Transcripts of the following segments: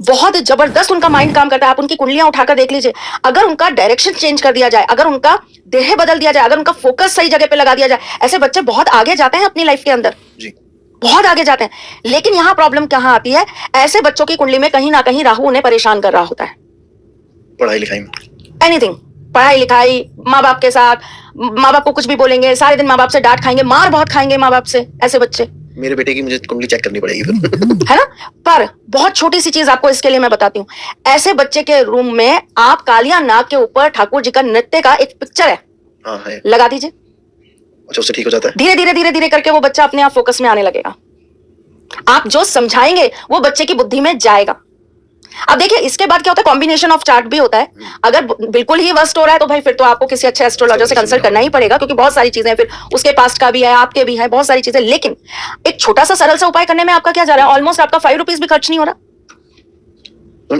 बहुत जबरदस्त उनका माइंड काम करता है। आप उनकी कुंडलियां उठाकर देख लीजिए, अगर उनका डायरेक्शन चेंज कर दिया जाए, अगर उनका देह बदल दिया जाए, अगर उनका फोकस सही जगह पे लगा दिया जाए, ऐसे बच्चे बहुत आगे जाते हैं अपनी लाइफ के अंदर जी, बहुत आगे जाते हैं। लेकिन यहाँ प्रॉब्लम कहाँ आती है, ऐसे बच्चों की कुंडली में कहीं ना कहीं राहु उन्हें परेशान कर रहा होता है, पढ़ाई लिखाई में, एनीथिंग, पढ़ाई लिखाई, माँ बाप के साथ, माँ बाप को कुछ भी बोलेंगे, सारे दिन माँ बाप से डांट खाएंगे, मार बहुत खाएंगे माँ बाप से, ऐसे बच्चे। मेरे बेटे की मुझे कुंडली चेक करनी पड़ेगी है ना। पर बहुत छोटी सी चीज आपको इसके लिए मैं बताती हूँ, ऐसे बच्चे के रूम में आप कालिया नाग के ऊपर ठाकुर जी का नृत्य का एक पिक्चर है, है। लगा दीजिए। अच्छा, उससे ठीक हो जाता है? धीरे धीरे धीरे धीरे करके वो बच्चा अपने आप फोकस में आने लगेगा। आप जो समझाएंगे वो बच्चे की बुद्धि में जाएगा। अब देखिए इसके बाद क्या होता है, कॉम्बिनेशन ऑफ चार्ट भी होता है। अगर बिल्कुल ही वर्स्ट हो रहा है तो भाई फिर तो आपको किसी अच्छे एस्ट्रोलॉजर से कंसल्ट करना ही पड़ेगा, क्योंकि बहुत सारी चीजें फिर उसके पास्ट का भी है, आपके भी है, बहुत सारी चीजें। लेकिन एक छोटा सा सरल सा उपाय करने में आपका क्या जा रहा है, ऑलमोस्ट आपका 5 रुपीज भी खर्च नहीं हो रहा।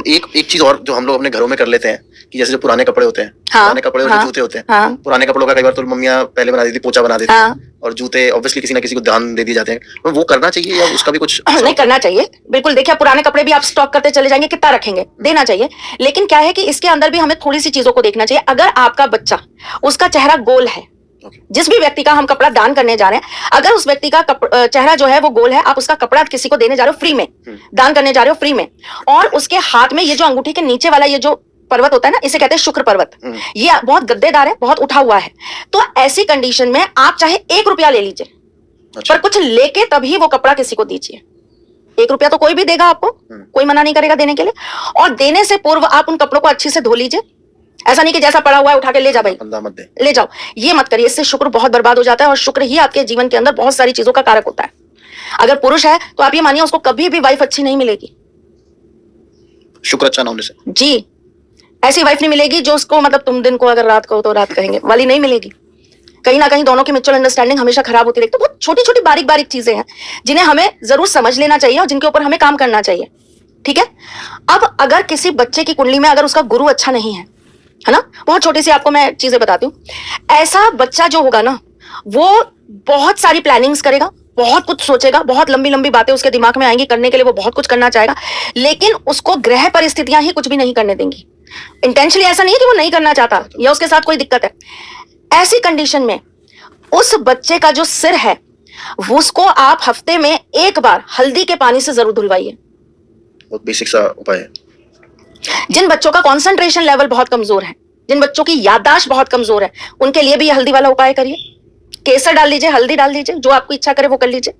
एक चीज और जो हम लोग अपने घरों में कर लेते हैं कि जैसे जो पुराने कपड़े होते हैं, पुराने कपड़े और जो जूते होते हैं, पुराने कपड़ों का कई बार तो मम्मियां पहले बना देती, पोंछा बना देती हैं, और जूते ऑब्वियसली किसी ना किसी को दान दे दिए जाते हैं, तो वो करना चाहिए या उसका भी कुछ नहीं करना चाहिए? बिल्कुल। देखिए पुराने कपड़े भी आप स्टॉक करते चले जाएंगे, कितना रखेंगे, देना चाहिए। लेकिन क्या है कि इसके अंदर भी हमें थोड़ी सी चीजों को देखना चाहिए। अगर आपका बच्चा, उसका चेहरा गोल है, जिस भी व्यक्ति का हम कपड़ा दान करने जा रहे हैं, अगर उस व्यक्ति का चेहरा जो है वो गोल है, आप उसका कपड़ा किसी को देने जा रहे हो फ्री में, दान करने जा रहे हो फ्री में, और उसके हाथ में ये जो अंगूठी के नीचे वाला ये जो पर्वत होता है ना, इसे कहते हैं शुक्र पर्वत, ये बहुत गद्देदार है, बहुत उठा हुआ है, तो ऐसी कंडीशन में आप चाहे 1 रुपया ले लीजिए, पर कुछ लेके तभी वो कपड़ा किसी को दीजिए। 1 रुपया तो कोई भी देगा आपको, कोई मना नहीं करेगा देने के लिए। और देने से पूर्व आप उन कपड़ों को अच्छे से धो लीजिए। ऐसा नहीं कि जैसा पड़ा हुआ है उठा के ले जा भाई, ले जाओ, ये मत करिए। इससे शुक्र बहुत बर्बाद हो जाता है, और शुक्र ही आपके जीवन के अंदर बहुत सारी चीजों का कारक होता है। अगर पुरुष है तो आप ये मानिए उसको कभी भी वाइफ अच्छी नहीं मिलेगी, शुक्र अच्छा ना होने से जी। ऐसी वाइफ नहीं मिलेगी जो उसको मतलब तुम दिन को अगर रात को तो रात कहेंगे वाली नहीं मिलेगी। कहीं ना कहीं दोनों की म्यूचुअल अंडरस्टैंडिंग हमेशा खराब होती रहेगी। तो बहुत छोटी छोटी बारीक बारीक चीजें हैं जिन्हें हमें जरूर समझ लेना चाहिए और जिनके ऊपर हमें काम करना चाहिए, ठीक है। अब अगर किसी बच्चे की कुंडली में अगर उसका गुरु अच्छा नहीं है ना, बहुत छोटी सी आपको मैं चीजें बताती हूँ। ऐसा बच्चा जो होगा ना, वो बहुत सारी प्लानिंग्स करेगा, बहुत कुछ सोचेगा, बहुत लंबी लंबी बातें उसके दिमाग में आएंगी, करने के लिए वो बहुत कुछ करना चाहेगा, लेकिन उसको ग्रह परिस्थितियां ही कुछ भी नहीं करने देंगी। इंटेंशनली ऐसा नहीं है कि वो नहीं करना चाहता या उसके साथ कोई दिक्कत है। ऐसी कंडीशन में उस बच्चे का जो सिर है उसको आप हफ्ते में 1 बार हल्दी के पानी से जरूर धुलवाइए। बहुत बेसिक सा उपाय है। जिन बच्चों का कंसंट्रेशन लेवल बहुत कमजोर है, जिन बच्चों की याददाश्त बहुत कमजोर है, उनके लिए भी ये हल्दी वाला उपाय करिए। केसर डाल लीजिए, हल्दी डाल लीजिए, जो आपको इच्छा करे वो कर लीजिए।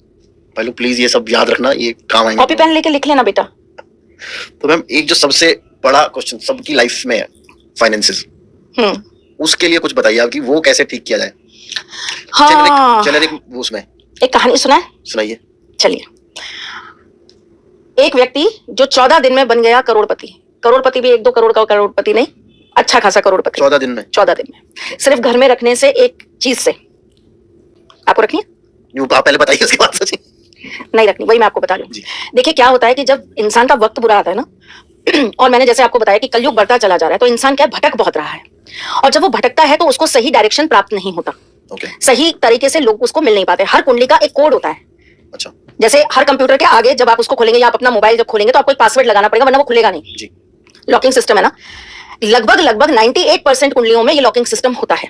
पहले प्लीज ये सब याद रखना, ये काम आएंगे। कॉपी पेन लेके लिख लेना बेटा। तो मैम एक जो सबसे बड़ा क्वेश्चन सबकी लाइफ में है, फाइनेंसेस, उसके लिए कुछ बताइए आप कि वो कैसे ठीक किया जाए। हाँ, जेनेरिक उसमें एक कहानी सुनाइए। चलिए, एक व्यक्ति जो 14 दिन में बन गया करोड़पति। करोड़पति भी 1-2 करोड़ का करोड़पति नहीं, अच्छा खासा करोड़पति। 14 दिन में? 14 दिन में, सिर्फ घर में रखने से, एक चीज से। आपको रखनी है? आप पहले बताइए, उसके बाद सोचिए। नहीं रखनी, वही मैं आपको बता रही हूँ। देखिए क्या होता है कि जब इंसान का वक्त बुरा आता है ना, और मैंने जैसे आपको बताया कि कलयुग बढ़ता चला जा रहा है, तो इंसान क्या भटक बहुत रहा है, और जब वो भटकता है तो उसको सही डायरेक्शन प्राप्त नहीं होता, सही तरीके से लोग उसको मिल नहीं पाते। हर कुंडली का एक कोड होता है। अच्छा। जैसे हर कंप्यूटर के आगे जब आप उसको खोलेंगे या आप अपना मोबाइल जब खोलेंगे तो आपको एक पासवर्ड लगाना पड़ेगा, वरना वो खुलेगा नहीं जी। लॉकिंग सिस्टम है ना, लगभग 98% कुंडलियों में ये लॉकिंग सिस्टम होता है।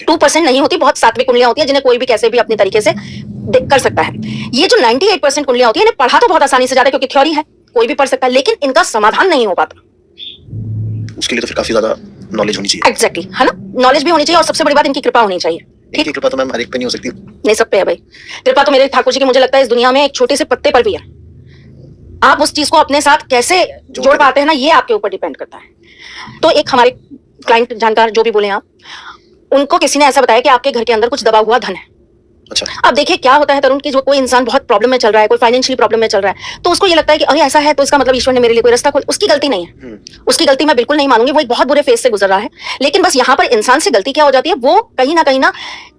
2% नहीं होती, बहुत सात्विक कुंडलियां होती है जिन्हें कोई भी कैसे भी अपने तरीके से कर सकता है। ये जो 98% कुंडलियां होती है, इन्हें पढ़ा तो बहुत आसानी से जाता है क्योंकि थ्योरी है, कोई भी पढ़ सकता है, लेकिन इनका समाधान नहीं हो पाता। उसके लिए तो फिर काफी ज्यादा नॉलेज होनी चाहिए। एग्जैक्टली, है ना, नॉलेज भी होनी चाहिए, और सबसे बड़ी बात इनकी कृपा होनी चाहिए। ठीक, कृपा तो मैम हर एक पे नहीं हो सकती। नहीं, सब पे है भाई कृपा। तो मेरे ठाकुर जी की मुझे लगता है इस दुनिया में एक छोटे से पत्ते पर भी है। आप उस चीज को अपने साथ कैसे जोड़ पाते हैं ना, ये आपके ऊपर डिपेंड करता है। तो एक हमारे क्लाइंट, जानकार, जो भी बोले आप, उनको किसी ने ऐसा बताया कि आपके घर के अंदर कुछ दबा हुआ धन है। अच्छा। अब देखिए क्या होता है तरुण, की जो कोई इंसान बहुत प्रॉब्लम में चल रहा है, कोई फाइनेंशियली प्रॉब्लम में चल रहा है, तो उसको ये लगता है कि अरे ऐसा है तो इसका मतलब ईश्वर ने मेरे लिए कोई रास्ता खोल। उसकी गलती नहीं है, उसकी गलती मैं बिल्कुल नहीं मानूंगी, वो एक बहुत बुरे फेज से गुजर रहा है। लेकिन बस यहाँ पर इंसान से गलती क्या हो जाती है, वो कहीं ना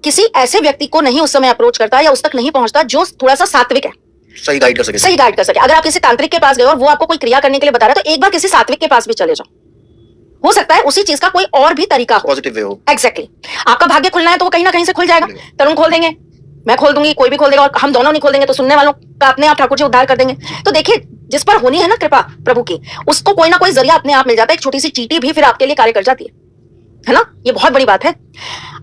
किसी ऐसे व्यक्ति को नहीं उस समय अप्रोच करता या उस तक नहीं पहुंचता जो थोड़ा सा सात्विक है, सही गाइड कर सके। सही गाइड कर सके। अगर आप किसी तांत्रिक के पास गए और वो आपको कोई क्रिया करने के लिए बता रहा है, तो एक बार किसी सात्विक के पास भी चले जाओ, हो सकता है उसी चीज का कोई और भी तरीका हो, पॉजिटिव वे हो। एग्जैक्टली। आपका भाग्य खुलना है तो वो कहीं ना कहीं से खुल जाएगा। तरुण खोल देंगे, मैं खोल दूंगी, कोई भी खोल देगा, और हम दोनों नहीं खोल देंगे तो सुनने वालों का अपने आप ठाकुर जी उद्धार कर देंगे। तो देखिए जिस पर होनी है ना कृपा प्रभु की, उसको कोई ना कोई जरिया अपने आप मिल जाता है। एक छोटी सी चींटी भी फिर आपके लिए कार्य कर जाती है ना। ये बहुत बड़ी बात है।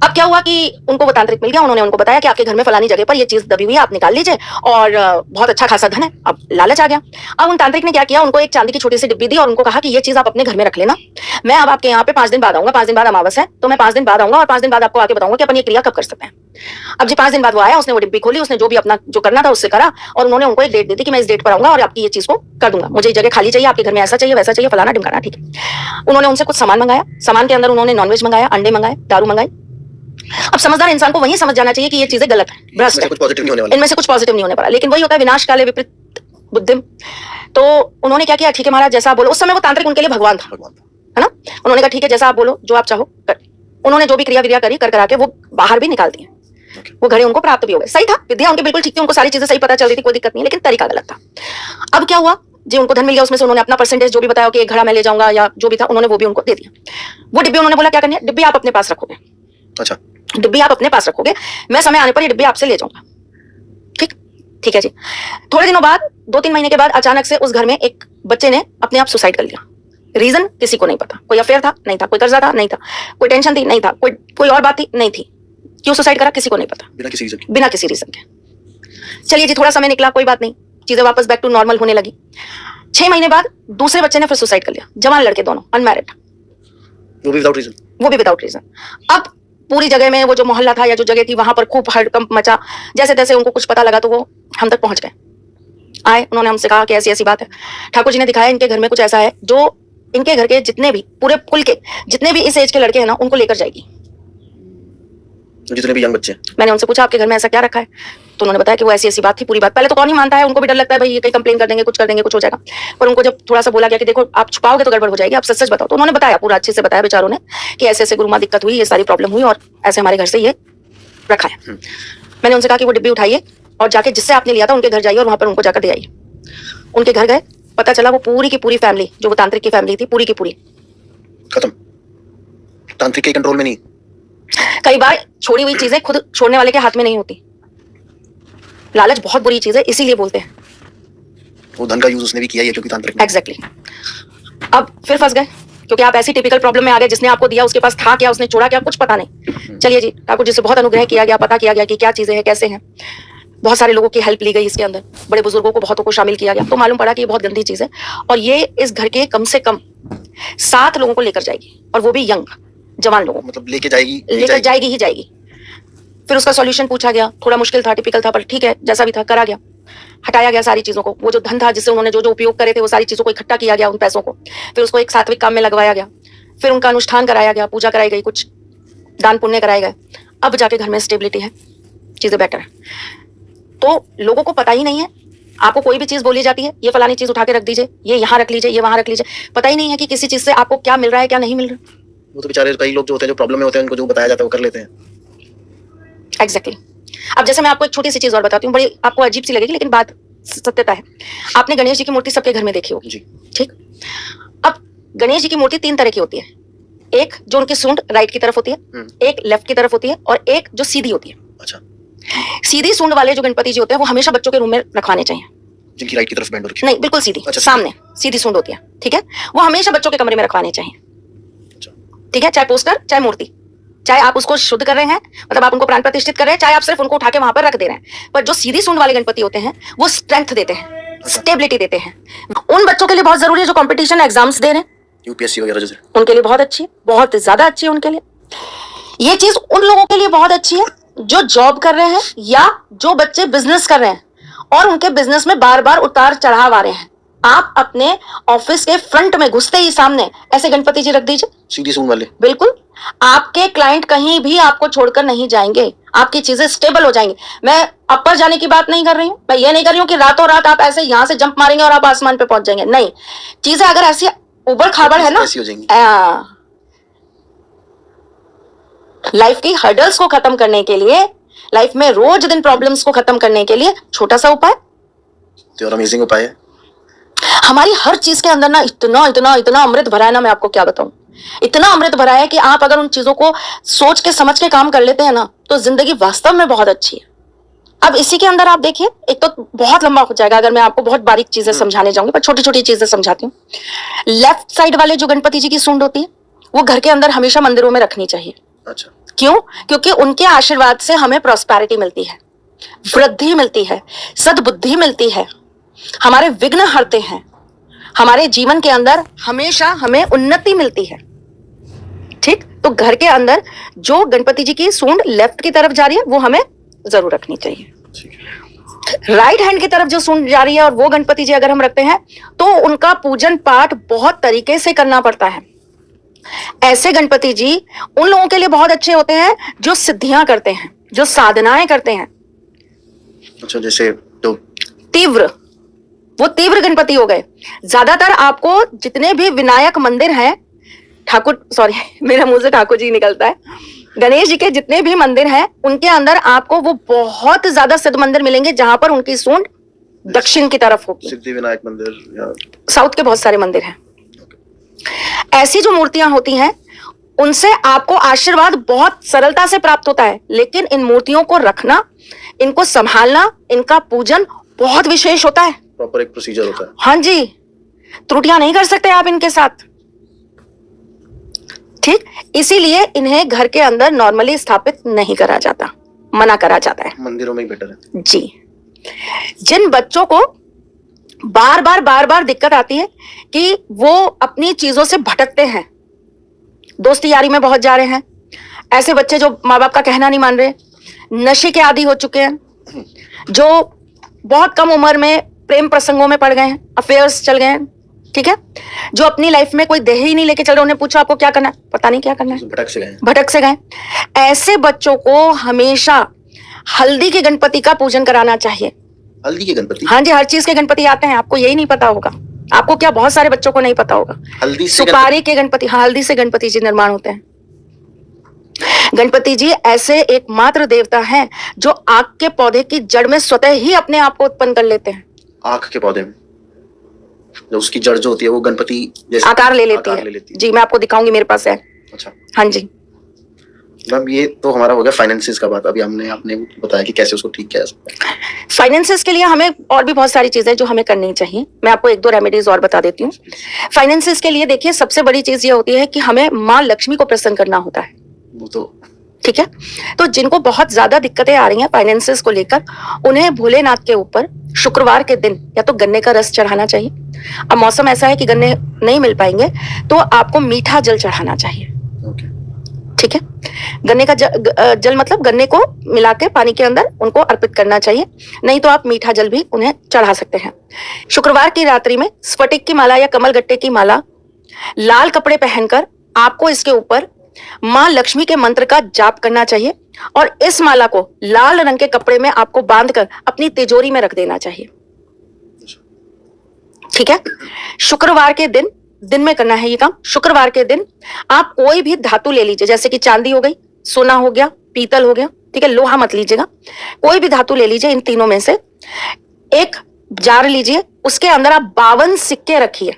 अब क्या हुआ कि उनको वो तांत्रिक मिल गया, उन्होंने उनको बताया कि आपके घर में फलानी जगह पर ये चीज दबी हुई है, आप निकाल लीजिए और बहुत अच्छा खासा धन है। अब लालच आ गया। अब उन तांत्रिक ने क्या किया, उनको एक चांदी की छोटी सी डिब्बी दी और उनको कहा कि ये चीज आप अपने घर में रख लेना, मैं अब आपके यहाँ पे 5 दिन बाद आऊंगा, 5 दिन बाद अमावस है तो मैं 5 दिन बाद आऊंगा और 5 दिन बाद आपको आके बताऊंगा कि अपन ये क्रिया कब कर सकते हैं। अब जी 5 दिन बाद वो आया, उसने वो डिब्बी खोली, उसने जो भी अपना जो करना था उससे करा और उन्होंने उनको एक डेट दी थी कि मैं इस डेट पर आऊंगा और आपकी ये चीज को कर दूंगा, मुझे ये जगह खाली चाहिए, आपके घर में ऐसा चाहिए वैसा चाहिए, फलाना ढिमकाना। ठीक है, उन्होंने उनसे कुछ सामान मंगाया, सामान के अंदर उन्होंने नॉनवेज मंगाया, अंडे मंगाए, दारू मंगाई। अब समझदार इंसान को वही समझ जाना चाहिए कि ये चीजें गलत है, भ्रष्ट है, इनमें से कुछ पॉजिटिव नहीं होने वाला। लेकिन वही होता है विनाश काले विपरीत बुद्धिम। तो उन्होंने क्या किया, ठीक है महाराज जैसा आप बोलो। उस समय वो तांत्रिक उनके लिए भगवान था, है ना। उन्होंने कहा ठीक है जैसा आप बोलो, जो आप चाहो कर। उन्होंने जो भी क्रिया विद्या करी, कर करा के वो बाहर भी निकाल दिए, वो घड़े उनको प्राप्त भी हो गए। सही था, विद्या उनकी बिल्कुल ठीक थी, उनको सारी चीजें सही पता चल रही थी, कोई दिक्कत नहीं, लेकिन तरीका गलत था। अब क्या हुआ, जो उनको धन मिल गया उसमें से उन्होंने अपना परसेंटेज जो भी बताया कि एक घड़ा मैं ले जाऊंगा या जो भी था, उन्होंने वो भी उनको दे दिया। वो डिब्बी उन्होंने बोला क्या करनी है, डिब्बी आप अपने पास रखोगे। अच्छा, डिब्बी आप अपने पास रखोगे, मैं समय आने पर ये डिब्बी आपसे ले जाऊंगा। ठीक, ठीक है जी। थोड़े दिनों बाद, 2-3 महीने के बाद अचानक से उस घर में एक बच्चे ने अपने आप सुसाइड कर लिया। रीजन किसी को नहीं पता, कोई अफेयर था नहीं था, कोई कर्जा था नहीं था, कोई टेंशन थी नहीं था, कोई और बात थी नहीं थी। क्यों सुसाइड करा किसी को नहीं पता, बिना किसी रीजन के। चलिए जी, थोड़ा समय निकला, कोई बात नहीं, चीजें वापस बैक टू नॉर्मल होने लगी। 6 महीने बाद दूसरे बच्चे ने फिर सुसाइड कर लिया, जवान लड़के दोनों, अनमैरिड, वो भी विदाउट रीजन। अब पूरी जगह में वो जो मोहल्ला था या जो जगह थी वहां पर खूब हड़कंप मचा। जैसे तैसे उनको कुछ पता लगा तो वो हम तक पहुंच गए, आए, उन्होंने हमसे कहा कि ऐसी ऐसी बात है। ठाकुर जी ने दिखाया इनके घर में कुछ ऐसा है जो इनके घर के जितने भी पूरे कुल के जितने भी इस एज के लड़के हैं ना, उनको लेकर जाएगी, जितने भी यंग बच्चे। मैंने उनसे पूछा आपके घर में ऐसा क्या रखा है, तो उन्होंने बताया कि वो ऐसी ऐसी बात थी, पूरी बात। पहले तो कौन ही मानता है, उनको भी डर लगता है भाई ये कहीं कंप्लेन कर देंगे, कुछ कर देंगे, कुछ हो जाएगा। पर उनको जब थोड़ा सा बोला गया कि देखो आप छुपाओगे तो गड़बड़ हो जाएगी, आप सच सच बताओ, तो उन्होंने बताया, पूरा अच्छे से बताया बेचारों ने कि ऐसे ऐसे गुरुमा दिक्कत हुई, ये सारी प्रॉब्लम हुई और ऐसे हमारे घर से ये रखा है। मैंने उनसे कहा कि वो डिब्बी उठाइए और जाके जिससे आपने लिया था उनके घर जाइए और वहां पर उनको जाकर दे आइए। उनके घर गए, पता चला वो पूरी की पूरी फैमिली, जो वो तांत्रिक की फैमिली थी, पूरी की पूरी खत्म, तांत्रिक के कंट्रोल में नहीं। कई बार छोड़ी हुई चीजें खुद छोड़ने वाले के हाथ में नहीं होती। लालच बहुत बुरी चीज है, इसीलिए बोलते हैं वो धन का यूज उसने भी किया है क्योंकि तांत्रिक। एग्जैक्टली। अब फिर फंस गए क्योंकि आप ऐसी टिपिकल प्रॉब्लम में आ गए, जिसने आपको दिया उसके पास था क्या, उसने चोरा क्या, कुछ पता नहीं। चलिए जी, ठाकुर जी से बहुत अनुग्रह किया गया, पता किया गया कि क्या चीजें हैं, कैसे हैं। बहुत सारे लोगों की हेल्प ली गई इसके अंदर, बड़े बुजुर्गों को बहुतों को शामिल किया गया, तो मालूम पड़ा कि ये बहुत गंदी चीज है और ये इस घर के कम से कम 7 लोगों को लेकर जाएगी, और वो भी यंग जवान लोगों, मतलब लेकर जाएगी ही जाएगी। फिर उसका सॉल्यूशन पूछा गया, थोड़ा मुश्किल था, टिपिकल था, पर ठीक है जैसा भी था करा गया। हटाया गया सारी चीजों को, वो जो धन था जिससे उन्होंने जो जो उपयोग करे थे वो सारी चीजों को इकट्ठा किया गया, उन पैसों को फिर उसको एक सात्विक काम में लगवाया गया, फिर उनका अनुष्ठान कराया गया, पूजा कराई गई, कुछ दान पुण्य कराए गए। अब जाके घर में स्टेबिलिटी है, चीजें बेटर है। तो लोगों को पता ही नहीं है, आपको कोई भी चीज बोली जाती है, ये फलानी चीज उठा के रख दीजिए, ये यहाँ रख लीजिए, ये वहां रख लीजिए, पता ही नहीं है कि किसी चीज से आपको क्या मिल रहा है क्या नहीं मिल रहा। वो तो बेचारे कई लोग जो होते हैं, जो प्रॉब्लम में होते हैं, उनको जो बताया जाता है वो कर लेते हैं। एग्जैक्टली। अब जैसे मैं आपको एक छोटी सी चीज और बताती हूँ, बड़ी आपको अजीब सी लगेगी लेकिन बात सत्यता है। आपने गणेश जी की मूर्ति सबके घर में देखी होगी, ठीक। अब गणेश जी की मूर्ति 3 तरह की होती है, एक जो उनकी सूंड राइट की तरफ होती है, एक लेफ्ट की तरफ होती है और एक जो सीधी होती है। अच्छा। सीधी सूंड वाले जो गणपति जी होते हैं वो हमेशा बच्चों के रूम में रखवाने चाहिए, जिनकी राइट की तरफ बैंड हो रखी है। नहीं, बिल्कुल सीधी। अच्छा, सामने सीधी सूंड होती है, ठीक है, वो हमेशा बच्चों के कमरे में रखवाने चाहिए। ठीक है, चाहे पोस्टर चाहे मूर्ति, चाहे आप उसको शुद्ध कर रहे हैं, मतलब आप उनको प्राण प्रतिष्ठित कर रहे हैं, चाहे आप सिर्फ उनको उठा के वहां पर रख दे रहे हैं, पर जो सीधी सूंड वाले गणपति होते हैं वो स्ट्रेंथ देते हैं, स्टेबिलिटी देते हैं। उन बच्चों के लिए बहुत जरूरी है जो कंपटीशन एग्जाम्स दे रहे हैं, यूपीएससी वगैरह, जैसे उनके लिए बहुत अच्छी है, बहुत ज्यादा अच्छी है उनके लिए। ये चीज उन लोगों के लिए बहुत अच्छी है जो जॉब कर रहे हैं या जो बच्चे बिजनेस कर रहे हैं और उनके बिजनेस में बार बार उतार चढ़ाव आ रहे हैं। आप अपने ऑफिस के फ्रंट में घुसते ही सामने ऐसे गणपति जी रख दीजिए, सीधी सूंड वाले, बिल्कुल। आपके क्लाइंट कहीं भी आपको छोड़कर नहीं जाएंगे, आपकी चीजें स्टेबल हो जाएंगी। मैं अपर जाने की बात नहीं कर रही हूँ, मैं ये नहीं कर रही हूँ कि रातों रात आप ऐसे यहाँ से जंप मारेंगे और आप आसमान पे पहुंच जाएंगे, नहीं। चीजें अगर ऐसी उबड़ खाबड़ है ना, लाइफ की हर्डल्स को खत्म करने के लिए, लाइफ में रोज दिन प्रॉब्लम्स को खत्म करने के लिए छोटा सा उपाय, तो अमेजिंग उपाय है। हमारी हर चीज के अंदर ना इतना इतना इतना अमृत भरा है ना, मैं आपको क्या बताऊं, इतना अमृत भरा है कि आप अगर उन चीजों को सोच के समझ के काम कर लेते हैं ना, तो जिंदगी वास्तव में बहुत अच्छी है, अब इसी के अंदर आप देखिए, एक तो बहुत लंबा हो जाएगा अगर मैं आपको बहुत बारीक चीजें समझाने जाऊंगी, पर छोटी छोटी चीजें समझाती हूँ। लेफ्ट साइड वाले जो गणपति जी की सूंड होती है वो घर के अंदर हमेशा मंदिरों में रखनी चाहिए। अच्छा। क्यों? क्योंकि उनके आशीर्वाद से हमें प्रॉस्पेरिटी मिलती है, वृद्धि मिलती है, सद्बुद्धि मिलती है, हमारे विघ्न हरते हैं, हमारे जीवन के अंदर हमेशा हमें उन्नति मिलती है। ठीक, तो घर के अंदर जो गणपति जी की सूंड लेफ्ट की तरफ जा रही है वो हमें जरूर रखनी चाहिए। राइट हैंड की तरफ जो सूंड जा रही है और वो गणपति जी अगर हम रखते हैं तो उनका पूजन पाठ बहुत तरीके से करना पड़ता है। ऐसे गणपति जी उन लोगों के लिए बहुत अच्छे होते हैं जो सिद्धियां करते हैं, जो साधनाएं करते हैं। अच्छा, जैसे तो तीव्र, वो तीव्र गणपति हो गए। ज्यादातर आपको जितने भी विनायक मंदिर हैं, ठाकुर, सॉरी मेरे मुंह से ठाकुर जी निकलता है, गणेश जी के जितने भी मंदिर हैं उनके अंदर आपको वो बहुत ज्यादा सिद्ध मंदिर मिलेंगे जहां पर उनकी सूंड दक्षिण की तरफ होगी। सिद्धि विनायक मंदिर या साउथ के बहुत सारे मंदिर हैं। ऐसी जो मूर्तियां होती हैं उनसे आपको आशीर्वाद बहुत सरलता से प्राप्त होता है, लेकिन इन मूर्तियों को रखना, इनको संभालना, इनका पूजन बहुत विशेष होता है। प्रॉपर एक प्रोसीजर होता है। हाँ जी, त्रुटियां नहीं कर सकते आप इनके साथ। ठीक, इसीलिए इन्हें घर के अंदर नॉर्मली स्थापित नहीं करा जाता, मना करा जाता है। मंदिरों में ही बेटर है जी। जिन बच्चों को बार बार दिक्कत आती है कि वो अपनी चीजों से भटकते हैं, दोस्ती यारी में बहुत जा रहे हैं, ऐसे बच्चे जो माँ बाप का कहना नहीं मान रहे, नशे के आदी हो चुके हैं, जो बहुत कम उम्र में प्रेम प्रसंगों में पड़ गए हैं, अफेयर्स चल गए हैं, ठीक है, जो अपनी लाइफ में कोई देह ही नहीं लेके चल रहे, उन्हें पूछा आपको क्या करना है, पता नहीं क्या करना है, भटक से गए। ऐसे बच्चों को हमेशा हल्दी के गणपति का पूजन कराना चाहिए। हल्दी के गणपति? हाँ जी, हर चीज के गणपति आते हैं, आपको यही नहीं पता होगा। आपको क्या, बहुत सारे बच्चों को नहीं पता होगा। हल्दी से सुपारी के गणपति, हाँ, हल्दी से गणपति जी निर्माण होते हैं। गणपति जी ऐसे एकमात्र देवता हैं जो आग के पौधे की जड़ में स्वतः ही अपने आप को उत्पन्न कर लेते हैं। आग के पौधे में जो उसकी जड़ जो होती है वो गणपति जैसे आकार ले लेती है। जी, मैं आपको दिखाऊंगी, मेरे पास है। अच्छा। हाँ जी मैम, ये तो हमारा हो गया फाइनेंसिस का बात। अभी आपने बताया कि कैसे उसको ठीक किया जा सकता है। फाइनेंसिस के लिए हमें और भी बहुत सारी चीजें जो हमें करनी चाहिए, मैं आपको एक दो रेमेडीज और बता देती हूँ। फाइनेंसिस के लिए देखिए, सबसे बड़ी चीज ये होती है कि हमें माँ लक्ष्मी को प्रसन्न करना होता है। वो तो ठीक है, तो जिनको बहुत ज्यादा दिक्कतें आ रही हैं फाइनेंसिस को लेकर, उन्हें भोलेनाथ के ऊपर शुक्रवार के दिन या तो गन्ने का रस चढ़ाना चाहिए। अब मौसम ऐसा है कि गन्ने नहीं मिल पाएंगे तो आपको मीठा जल चढ़ाना चाहिए। ठीक है, गन्ने का जल मतलब गन्ने को मिला के पानी के अंदर उनको अर्पित करना चाहिए, नहीं तो आप मीठा जल भी उन्हें चढ़ा सकते हैं। शुक्रवार की रात्रि में स्फटिक की माला या कमलगट्टे की माला लाल कपड़े पहनकर आपको इसके ऊपर माँ लक्ष्मी के मंत्र का जाप करना चाहिए और इस माला को लाल रंग के कपड़े में आपको बांधकर अपनी तिजोरी में रख देना चाहिए। ठीक है, शुक्रवार के दिन में करना है ये काम। शुक्रवार के दिन आप कोई भी धातु ले लीजिए, जैसे कि चांदी हो गई, सोना हो गया, पीतल हो गया, ठीक है, लोहा मत लीजिएगा, कोई भी धातु ले लीजिए। इन तीनों में से एक जार लीजिए, उसके अंदर आप 52 सिक्के रखिए।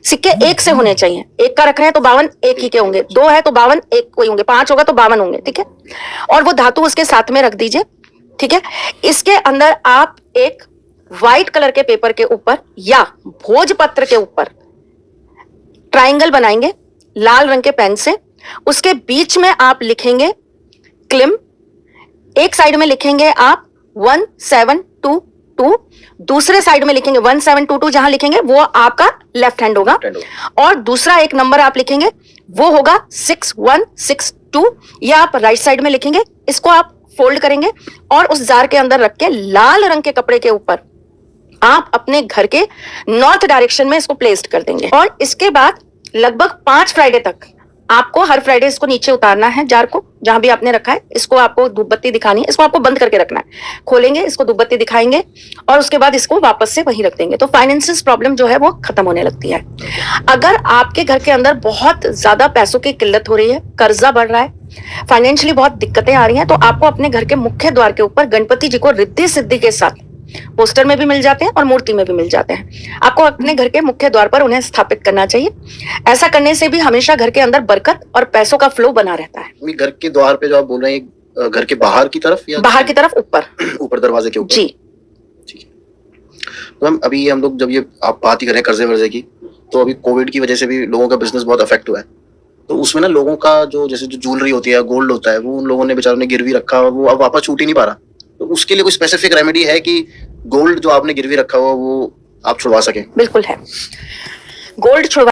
सिक्के एक से होने चाहिए, एक का रख रहे हैं तो 52 एक ही के होंगे, 2 है तो 52 एक कोई होंगे, 5 होगा तो 52 होंगे। ठीक है, और वो धातु उसके साथ में रख दीजिए। ठीक है, इसके अंदर आप एक व्हाइट कलर के पेपर के ऊपर या भोजपत्र के ऊपर ट्रायंगल बनाएंगे लाल रंग के पेन से। उसके बीच में आप लिखेंगे क्लिम, एक साइड में लिखेंगे आप 1722, दूसरे साइड में लिखेंगे 1722, जहां लिखेंगे वो आपका लेफ्ट हैंड होगा, और दूसरा एक नंबर आप लिखेंगे वो होगा 6162, या आप राइट साइड में लिखेंगे। इसको आप फोल्ड करेंगे और उस जार के अंदर रख के लाल रंग के कपड़े के ऊपर आप अपने घर के नॉर्थ डायरेक्शन में इसको प्लेस्ड कर देंगे। और इसके बाद लगभग 5 फ्राइडे तक आपको हर फ्राइडे इसको नीचे उतारना है, जार को जहां भी आपने रखा है। इसको आपको धूप बत्ती दिखानी है, इसको आपको बंद करके रखना है। खोलेंगे, इसको धूप बत्ती दिखाएंगे और उसके बाद इसको वापस से वहीं रख देंगे, तो फाइनेंशियल प्रॉब्लम जो है वो खत्म होने लगती है। अगर आपके घर के अंदर बहुत ज्यादा पैसों की किल्लत हो रही है, कर्जा बढ़ रहा है, फाइनेंशियली बहुत दिक्कतें आ रही हैं, तो आपको अपने घर के मुख्य द्वार के ऊपर गणपति जी को रिद्धि सिद्धि के साथ पोस्टर में भी मिल जाते हैं और मूर्ति में भी मिल जाते हैं, आपको अपने घर के मुख्य द्वार पर उन्हें स्थापित करना चाहिए। ऐसा करने से भी हमेशा घर के अंदर बरकत और पैसों का फ्लो बना रहता है। घर के द्वार पे जो आप बोल रहे हैं घर के बाहर की तरफ या बाहर की तरफ, ऊपर ऊपर दरवाजे के ऊपर? जी। ठीक है। तो मैम अभी हम लोग जब ये आप बात ही कर रहे हैं कर्जे वर्जे की, तो अभी कोविड की वजह से भी लोगों का बिजनेस बहुत अफेक्ट हुआ है, तो उसमें ना लोगों का जो जैसे जो ज्वेलरी होती है, गोल्ड होता है, वो उन लोगों ने बेचारों ने गिरवी रखा और वो अब वापस छूट ही नहीं पा रहा, तो उसके लिए कोई स्पेसिफिक रेमेडी है कि गोल्ड जो आपने गिरवी रखा हुआ वो आप छुड़वा सकें? बिल्कुल है, गोल्ड छुड़वा